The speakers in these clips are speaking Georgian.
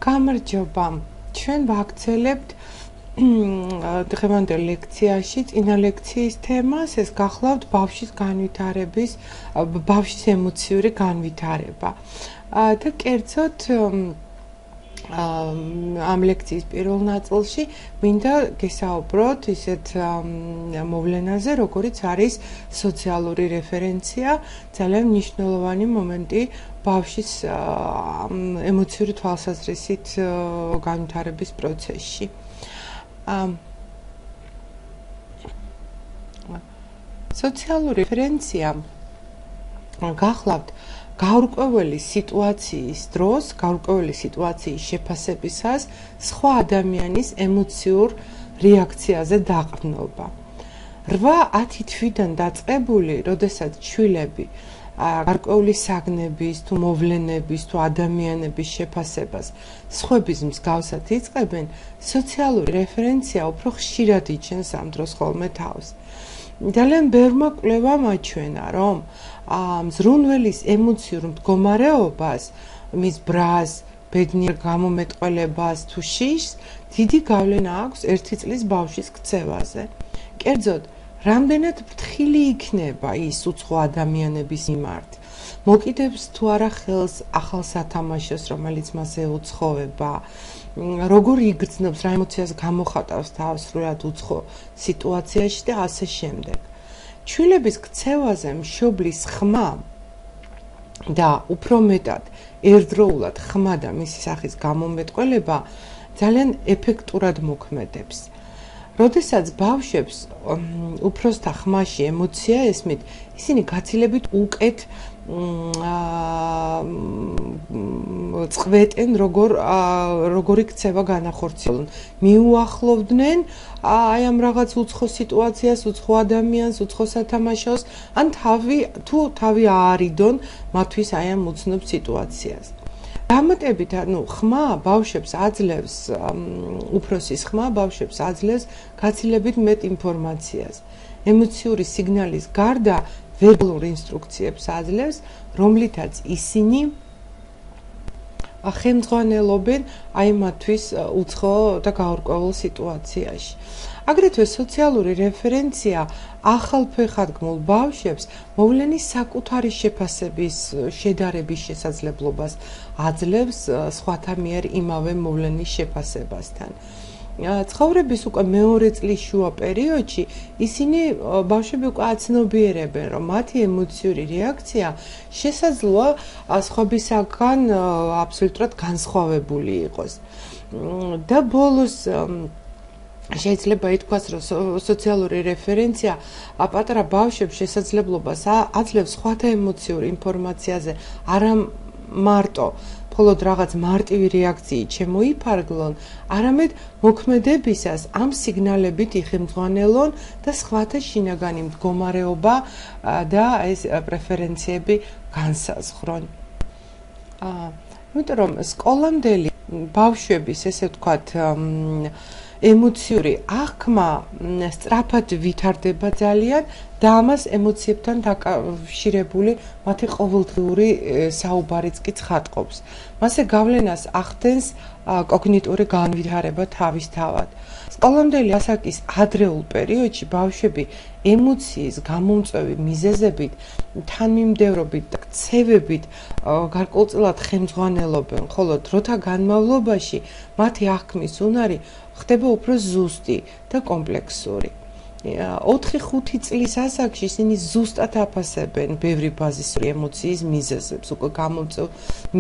გამარჯობა. ჩვენ ვაგრძელებთ დღევანდელ ლექციაში წინა ლექციის თემას, ეს გახლავთ ბავშვის განვითარების, ბავშვის ემოციური განვითარება. და კერძოდ ამ ლექციის პირველ ნაწილში მინდა გესაუბროთ ისეთ მოვლენაზე, როგორიც არის სოციალური რეფერენცია, ძალიან მნიშვნელოვანი მომენტი ბავშვის ემოციური თვალსაზრისით განვითარების პროცესში. სოციალური რეფერენცია გახლავთ გაურკვეველი სიტუაციის დროს, გაურკვეველი სიტუაციის შეფასებისას სხვა ადამიანის ემოციურ რეაქციაზე დაყრდნობა. 8-10 თვიდან დაწყებული, როდესაც შვილები გარკვეული საგნების თუ მოვლენების თუ ადამიანების შეფასებას სხვების მსგავსად იწყებენ, სოციალური რეფერენცია უფრო ხშირად იჩენს ამ დროს ხოლმე თავს. ძალიან ბევრმა კვლევამ აჩვენა, რომ მზრუნველის ემოციურ მდგომარეობას, მის ბრას, ბედნიერ გამომეტყველებას თუ შიშს დიდი გავლენა აქვს 1 წლის ბავშვის ქცევაზე. კერძოდ, რამდენად ფრთხილი იქნება ის უცხო ადამიანების მიმართ, მოკიდებს თუ არა ხელს ახალ სათამაშოს, რომელიც მას ეუცხოვება, როგორ იგრძნობს, რა ემოციას გამოხატავს თავს სრულად უცხო სიტუაციაში და ასე შემდეგ. შვილების ქცევაზე მშობლის ხმა და უფრო მეტად ერთდროულად ხმა და მისი სახის გამომეტყველება ძალიან ეფექტურად მოქმედებს. როდესაც ბავშვებს უფროსთა ხმაში ემოცია ესმით, ისინი გაცილებით უკეთ წყვეტენ, როგორი ქცევა განახორციელონ. მიუახლოვდნენ აი ამ რაღაც უცხო სიტუაციას, უცხო ადამიანს, უცხო სათამაშოს, ან თავი აარიდონ მათთვის აი ამ უცნობ სიტუაციას. დამატებით, ხმა ბავშვებს აძლევს, უფროსის ხმა ბავშვებს აძლევს გაცილებით მეტ ინფორმაციას. ემოციური სიგნალის გარდა ვერბალურ ინსტრუქციებს აძლევს, რომლითაც ისინი ხელმძღვანელობენ აი მათთვის უცხო და გაურკვეველ სიტუაციაში. აგრეთვე სოციალური რეფერენცია ახალფეხადგმულ ბავშვებს მოვლენის საკუთარი შეფასების, შედარების შესაძლებლობას აძლევს სხვათა მიერ იმავე მოვლენის შეფასებასთან. ცხოვრების უკვე მეორე წლის შუა პერიოდში ისინი ბავშვები უკვე აცნობიერებენ, რომ მათი ემოციური რეაქცია შესაძლოა სხვებისაგან აბსოლუტურად განსხვავებული იყოს. და ბოლოს შეიძლება ითქვას, რომ სოციალური რეფერენცია პატარა ბავშვებს შესაძლებლობას აძლევს სხვათა ემოციურ ინფორმაციაზე არა მარტო მხოლოდ რაღაც მარტივი რეაქციით შემოიფარგლონ, არამედ მოქმედებისას ამ სიგნალებით იხელმძღვანელონ და სხვათა შინაგანი მდგომარეობა და ეს პრეფერენციები განსაზღვრონ. იმიტომ რომ სკოლამდელი ბავშვების, ესე ვთქვათ, ემოციური აღქმა სწრაფად ვითარდება ძალიან და ამას ემოციებთან დაკავშირებული მათი ყოველდღიური საუბარიც კი ცხადყოფს. მასზე გავლენას ახდენს კოგნიტური განვითარება თავისთავად. სკოლამდელი ასაკის ადრეულ პერიოდში ბავშვები ემოციის გამომწვევი მიზეზებით, თანმიმდევრობით და ქცევებით გარკვეულწილად ხელმძღვანელობენ, ხოლო დროთა განმავლობაში მათი აღქმის უნარი ხდება უფრო ზუსტი და კომპლექსური. 4-5 წლის ასაკში ისინი ზუსტად აფასებენ ბევრი ბაზისური ემოციის მიზეზებს, უკვე გამომწვევ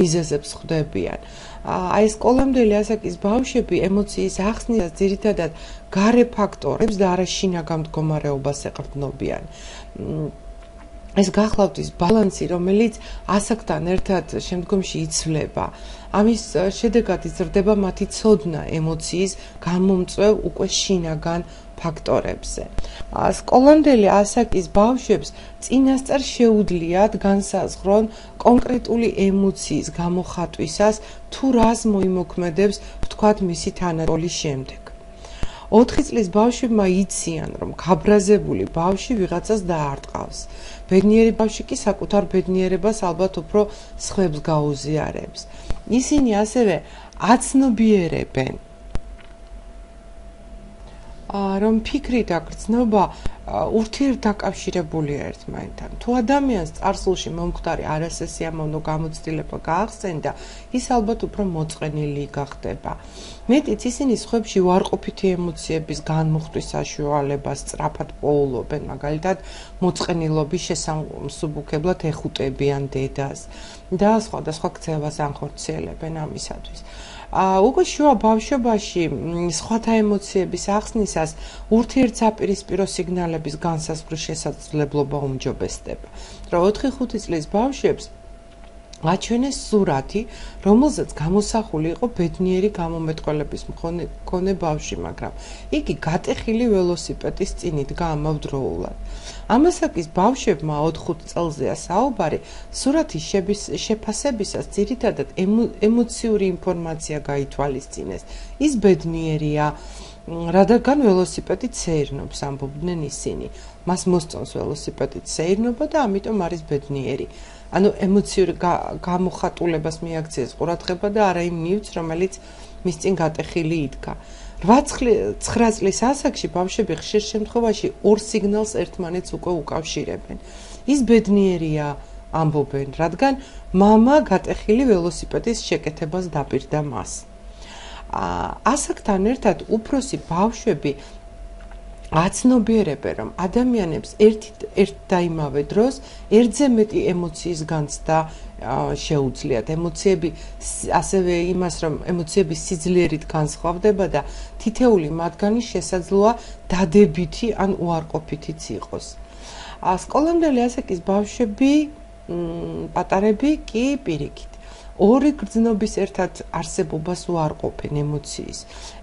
მიზეზებს ხვდებიან. აი სკოლამდელი ასაკის ბავშვები ემოციის ახსნას ძირითადად გარე ფაქტორებს და არა შინაგან მდგომარეობას ეყრდნობიან. ეს გახლავთ ის ბალანსი, რომელიც ასაკთან ერთად შემდგომში იცვლება. ამის შედეგად იზრდება მათი ცოდნა ემოციის გამომწვევ უკვე შინაგან ფაქტორებზე. სკოლამდელი ასაკის ბავშვებს წინასწარ შეუძლიათ განსაზღვრონ კონკრეტული ემოციის გამოხატვისას თუ რას მოიმოქმედებს, ვთქვათ, მისი თანატოლის შემდეგ. 4 წლის ბავშვებმა იციან, რომ გაბრაზებული ბავშვი ვიღაცას დაარტყავს. ბედნიერი ბავშვი კი საკუთარ ბედნიერებას ალბათ უფრო სხვებს გაუზიარებს. ისინი ასევე აცნობიერებენ რომ ფიქრი და გრძნობა ურთიერთდაკავშირებულია ერთმანეთთან. თუ ადამიანს წარსულში მომხდარი არასესიამოვნო გამოცდილება გაახსენდა, ის ალბათ უფრო მოწყენილი გახდება. მეტიც ისინი სხვებში უარყოფითი ემოციების განმუხტვის საშუალებას სწრაფად პოულობენ, მაგალითად, მოწყენილობის შესამსუბუქებლად ეხუტებიან დედას და სხვადასხვა ქცევას ანხორციელებენ ამისათვის. უკვე შუა ბავშვობაში სხვათა ემოციების ახსნისას ურთიერთსაპირისპირო სიგნალების განსაზღვრის შესაძლებლობა უმჯობესდება. 4-5 წლის ბავშვებს აჩვენეს სურათი, რომელზეც გამოსახული იყო ბედნიერი გამომეტყველების მქონე ბავშვი, მაგრამ იგი გატეხილი ველოსიპედის წინ იდგა ამავდროულად. ამასაკის ბავშვებმა 4-5 წელზეა საუბარი, სურათის შეფასებისას ძირითადად ემოციური ინფორმაცია გაითვალისწინეს. ის ბედნიერია, რადგან ველოსიპედით სეირნობს, ამბობდნენ ისინი. მას მოსწონს ველოსიპედით სეირნობა და ამიტომ არის ბედნიერი. ანუ ემოციური გამოხატულებას მიაქციეს ყურადღება და არა იმ ნივთს, რომელიც მის წინ გატეხილი იდგა. 8-9 წლის ასაკში ბავშვები ხშირ შემთხვევაში ორ სიგნალს ერთმანეთს უკვე უკავშირებენ. ის ბედნიერია, ამბობენ, რადგან მამა გატეხილი ველოსიპედის შეკეთებას დაპირდა მას. ასაკთან ერთად უფროსი ბავშვები აცნობიერებენ, რომ ადამიანებს ერთ და იმავე დროს ერთზე მეტი ემოციის განცდა შეუძლიათ. ემოციები ასევე იმას, რომ ემოციების სიძლიერით განსხვავდება და თითეული მათგანი შესაძლოა დადებითი ან უარყოფითიც იყოს. სკოლამდელი ასაკის ბავშვები, პატარები კი პირიქით. ორი გრძნობის ერთად არსებობას უარყოფენ ემოციის.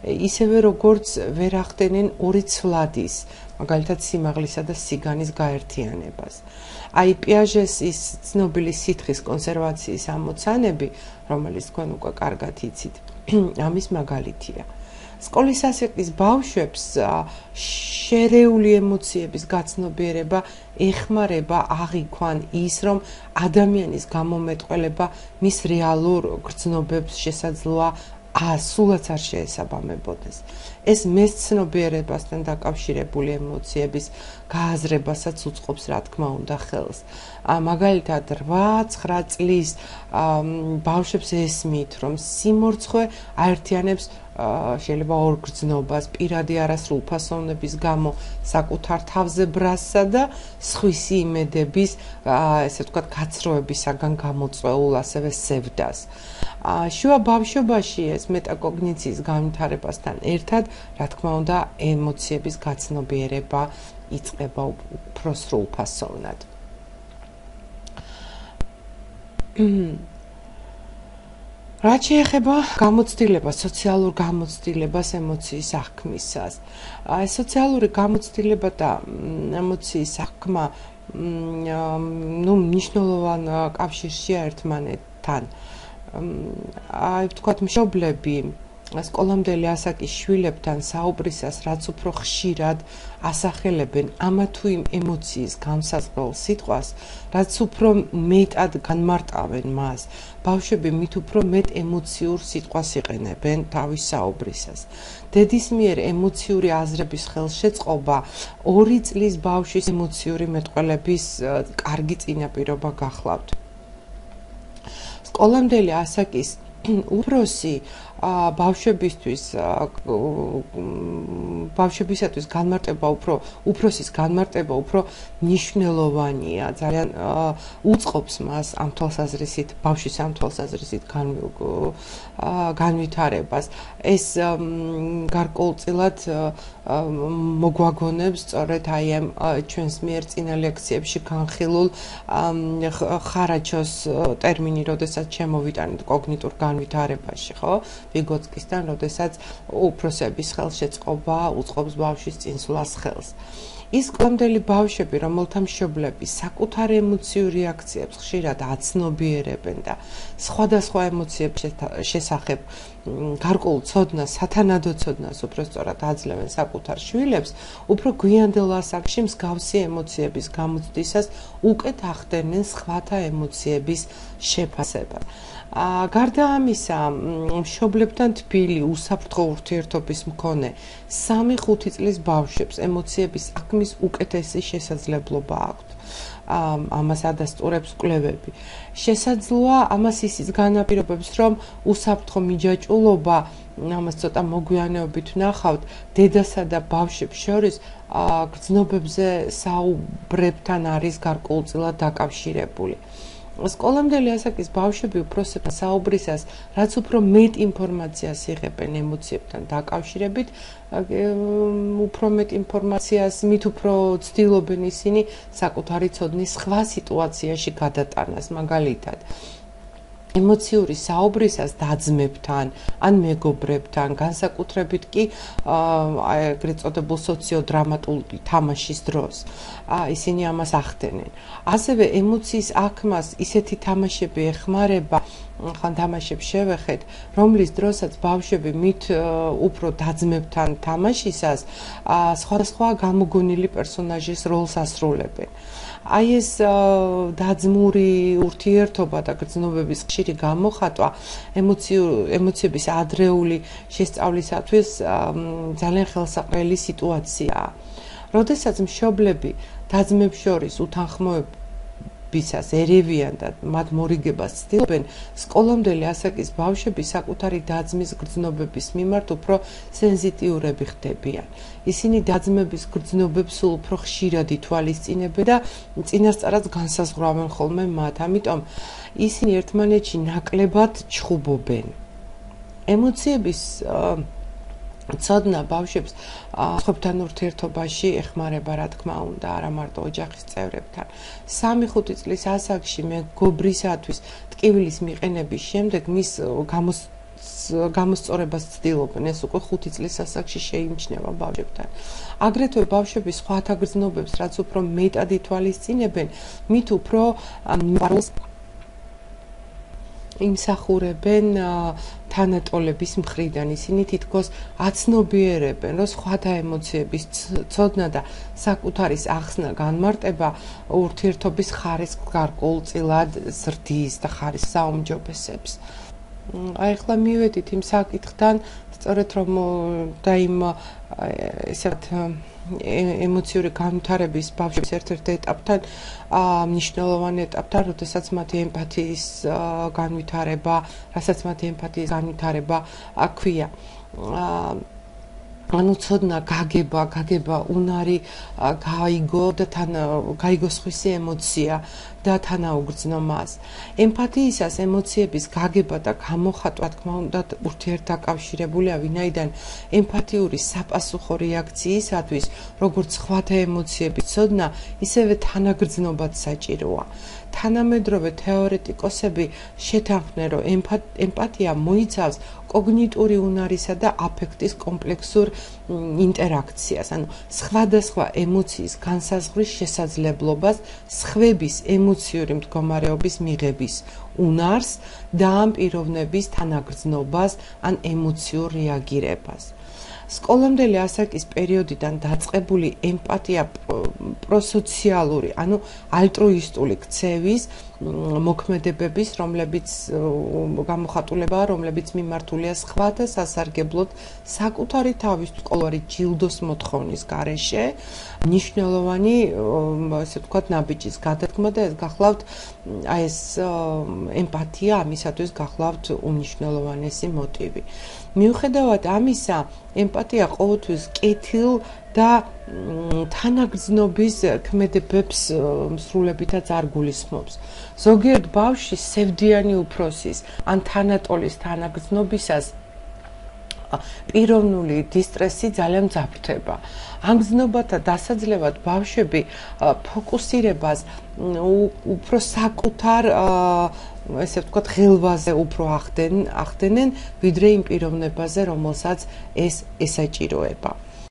ისევე როგორც ვერ ახდენენ ორი ცვლადის, მაგალითად სიმაღლისა და სიგანის გაერთიანებას. აი პიაჟეს ის ცნობილი სითხის კონსერვაციის ამოცანები, რომელიც თქვენ უკვე კარგად იცით, ამის მაგალითია. სკოლის ასაკის ბავშვებს შერეული ემოციების გაცნობიერება ეხმარება აღიქვან ის, რომ ადამიანის გამომეტყველება მის რეალურ გრძნობებს შესაძლოა სულაც არ შეესაბამებოდეს. ეს მესცნობიერებასთან დაკავშირებული ემოციების გააზრებასაც უწყობს, რა თქმა უნდა, ხელს. მაგალითად 8-9 წლის ბავშვებს ესმით, რომ სიმორცხვე აერთიანებს შეიძლება ორ გრძნობას, პირადი არასრულფასოვნების გამო საკუთარ თავზე ბრასსა და სხვისი იმედების, ესე ვთქვათ, გაცრუებისაგან გამოწვეულ ასევე სევდას. შუა ბავშვობაში ეს მეტაკოგნიციის განვითარებასთან ერთად, რა თქმა უნდა, ემოციების გაცნობიერება იწყება უფრო სრულფასოვნად. რაც შეეხება გამოცდილებას, სოციალურ გამოცდილებას ემოციის აღქმისას. სოციალური გამოცდილება და ემოციის აღქმა მნიშვნელოვან კავშირშია ერთმანეთთან. ვთქვათ, მშობლები სკოლამდელი ასაკის შვილებთან საუბრისას რაც უფრო ხშირად ასახელებენ ამა თუ იმ ემოციის განსაზღვრელ სიტყვას, რაც უფრო მეტად განმარტავენ მას, ბავშვები მით უფრო მეტ ემოციურ სიტყვას იყენებენ თავის საუბრისას. დედის მიერ ემოციური აზრების ხელშეწყობა 2 წლის ბავშვის ემოციური მეტყველების კარგი წინაპირობა გახლავთ. სკოლამდელი ასაკის უფროსი ბავშვებისათვის განმარტება უფროსის განმარტება უფრო მნიშვნელოვანია, ძალიან უწყობს მას ამ თვალსაზრისით, ბავშვის ამ თვალსაზრისით განვითარებას. ეს გარკვეულწილად მოგვაგონებს სწორედ აი ამ ჩვენს მიერ წინა ლექციებში განხილულ ხარაჩოს ტერმინი, როდესაც შემოვიტანეთ კოგნიტურ განვითარებაში, ხო? ვიგოცკისთან, როდესაც უფროსების ხელშეწყობა უწყობს ბავშვის წინსვლას ხელს. ის სკოლამდელი ბავშვები, რომელთა მშობლები საკუთარ ემოციურ რეაქციებს ხშირად აცნობიერებენ და სხვადასხვა ემოციების შესახებ გარკვეულ ცოდნას, სათანადო ცოდნას უბრალოდ აძლევენ საკუთარ შვილებს, უფრო გვიანდელ ასაკში მსგავსი ემოციების გამოცდისას უკეთ ახდენენ სხვათა ემოციების შეფასებას. გარდა ამისა, მშობლებთან თბილი, უსაფრთხო ურთიერთობის მქონე 3-5 წლის ბავშვებს ემოციების საქმის უკეთესი შესაძლებლობა აქვთ. ამას ადასტურებს კვლევები. შესაძლოა ამას ისიც განაპირობებს, რომ უსაფრთხო მიჯაჭვულობა, ამას ცოტა მოგვიანეობით ვნახავთ, დედასა და ბავშვებს შორის გრძნობებზე საუბრებთან არის გარკვეულწილად დაკავშირებული. სკოლამდელი ასაკის ბავშვები უფროსებთან საუბრისას, რაც უფრო მეტ ინფორმაციას იღებენ ემოციებთან დაკავშირებით, უფრო მეტ ინფორმაციას, მით უფრო ცდილობენ ისინი საკუთარი ცოდნის სხვა სიტუაციაში გადატანას, მაგალითად. ემოციური საუბრისას და-ძმებთან, ან მეგობრებთან, განსაკუთრებით კი ეგრეთ წოდებულ სოციოდრამატულ თამაშის დროს. ისინი ამას ახდენენ. ასევე ემოციის აქმას ისეთი თამაშები ეხმარება, ხან თამაშებს შევეხეთ, რომლის დროსაც ბავშვები მით უფრო და-ძმებთან თამაშისას სხვადასხვა გამოგონილი პერსონაჟის როლს ასრულებენ. აი ეს და-ძმური ურთიერთობა და გრძნობების ხშირი გამოხატვა ემოციების ადრეული შესწავლისათვის ძალიან ხელსაყრელი სიტუაციაა. როდესაც მშობლები და-ძმებს შორის უთანხმოებისას ერევიან და მათ მორიგებას ცდილობენ, სკოლამდელი ასაკის ბავშვები საკუთარი და-ძმის გრძნობების მიმართ უფრო სენზიტიურები ხდებიან. ისინი და-ძმების გრძნობებს სულ უფრო ხშირად ითვალისწინებენ და წინასწარაც განსაზღვრავენ ხოლმე მათ. ამიტომ ისინი ერთმანეთში ნაკლებად ჩხუბობენ. ემოციების ცოდნა ბავშვებს სხვებთან ურთიერთობაში ეხმარება, რა თქმა უნდა, არა მარტო ოჯახის წევრებთან. 3-5 წლის ასაკში მეგობრისათვის ტკივილის მიყენების შემდეგ მის გამოსწორებას ცდილობენ. ეს უკვე 5 წლის ასაკში შეიმჩნევა ბავშვებთან. აგრეთვე ბავშვები სხვათა გრძნობებს, რაც უფრო მეტად ითვალისწინებენ, მით უფრო მიყვარს იმსახურებენ თანატოლების მხრიდან. ისინი თითქოს აცნობიერებენ, რომ სხვათა ემოციების ცოდნა და საკუთარის ახსნა განმარტება ურთიერთობის ხარისხს გარკვეულწილად ზრდის და ხარისხს აუმჯობესებს. აი ახლა მივედით იმ საკითხთან, სწორედ რომ და იმ ესეთ ემოციური განვითარების ბავშვების ერთ-ერთ ეტაპთან, მნიშვნელოვანი ეტაპთან, როდესაც მათი ემპათიის განვითარება, რასაც მათი ემპათიის განვითარება ქვია. ანუ ცოდნა გაგება, უნარი გაიგო და გაიგო სხვისი ემოცია და თანაუგრძნო მას. ემპათიისას ემოციების გაგება და გამოხატვა, თქმა უნდა, ურთიერთდაკავშირებულია, ვინაიდან ემპათიური საპასუხო რეაქციისათვის, როგორც სხვათა ემოციების ცოდნა, ისევე თანაგრძნობაც საჭიროა. თანამედროვე თეორეტიკოსები შეთანხმდნენ, რომ ემპათია მოიცავს კოგნიტური უნარისა და აფექტის კომპლექსურ ინტერაქციას, ანუ სხვადასხვა ემოციის განსაზღვრის შესაძლებლობას, სხვების ემოციური მდგომარეობის მიღების უნარს და ამ პიროვნების თანაგრძნობას ან ემოციურ რეაგირებას. სკოლამდელი ასაკის პერიოდიდან დაწყებული ემპათია პროსოციალური, ანუ ალტრუისტული ქცევის, მოქმედებების, რომლებიც გამოხატულებაა, რომლებიც მიმართულია სხვათა სასარგებლოდ საკუთარი თავის სკოლარი ჯილდოს მოთხოვნის გარეშე, მნიშვნელოვანი, ესე ვთქვათ, ნაბიჯის გადადგმა და ეს გახლავთ, აი ეს ემპათია ამისათვის გახლავთ უმნიშვნელოვანესი მოტივი. მიუხედავად ამისა, ემპათია ყოველთვის კეთილ და თანაგრძნობის ქმედებებს მსრულებითაც არ გულისხმობს. ზოგიერთ ბავშვში სევდიანი უფროსის ან თანატოლის თანაგრძნობისას პიროვნული დისტრესი ძალიან მძაფრდება. ამ გრძნობათა დასაძლევად ბავშვები ფოკუსირებას უფრო საკუთარ ესე ვთქვათ, ღელვაზე უფრო ახდენენ, ვიდრე იმ პიროვნებაზე, რომელსაც ეს ესაჭიროება.